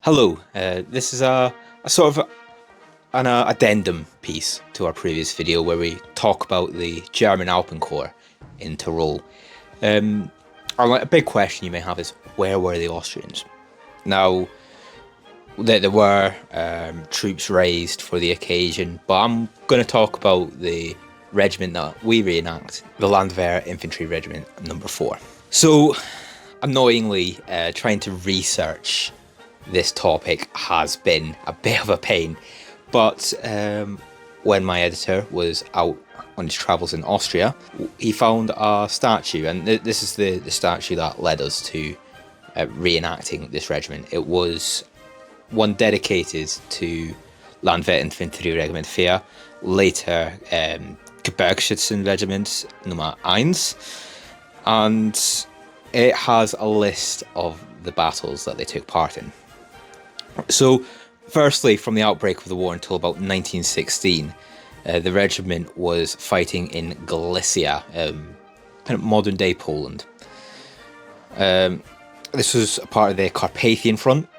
Hello, this is a sort of an addendum piece to our previous video where we talk about the German Alpenkorps in Tyrol. A big question you may have is, where were the Austrians? Now, there were troops raised for the occasion, but I'm going to talk about the regiment that we reenact, the Landwehr Infantry Regiment number 4. So, annoyingly, trying to research this topic has been a bit of a pain, but when my editor was out on his travels in Austria, he found a statue, and this is the statue that led us to reenacting this regiment. It was one dedicated to Landwehr Infantry Regiment 4, later Gebirgsschützenregiment Nummer 1, and it has a list of the battles that they took part in. So, firstly, from the outbreak of the war until about 1916, the regiment was fighting in Galicia, kind of modern-day Poland. This was a part of the Carpathian Front,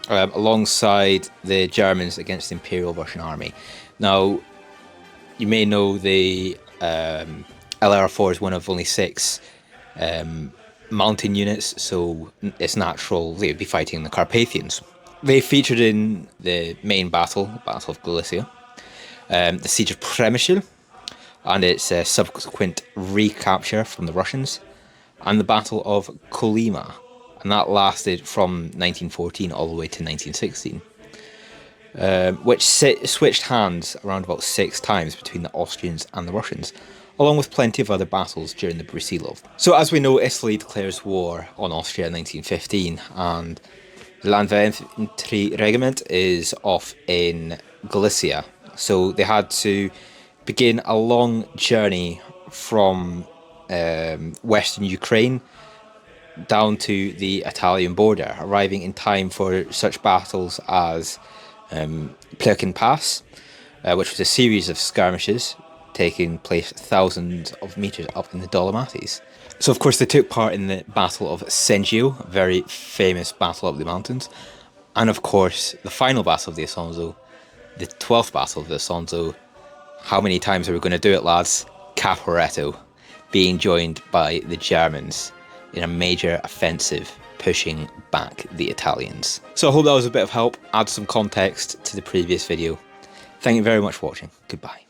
alongside the Germans against the Imperial Russian Army. Now, you may know the LR4 is one of only 6 mountain units, so it's natural they would be fighting the Carpathians. They featured in the main battle, Battle of Galicia, the Siege of Przemyśl, and its subsequent recapture from the Russians, and the Battle of Kolyma, and that lasted from 1914 all the way to 1916, which switched hands around about 6 times between the Austrians and the Russians, along with plenty of other battles during the Brusilov. So as we know, Italy declares war on Austria in 1915, and the Landwehr Infantry Regiment is off in Galicia, so they had to begin a long journey from western Ukraine down to the Italian border, arriving in time for such battles as Pleuchen Pass, which was a series of skirmishes taking place thousands of meters up in the Dolomites. So of course they took part in the Battle of Sengio, a very famous battle up the mountains, and of course the final battle of the Isonzo, the 12th battle of the Isonzo. How many times are we going to do it, lads? Caporetto, being joined by the Germans in a major offensive pushing back the Italians. So I hope that was a bit of help, add some context to the previous video. Thank you very much for watching. Goodbye.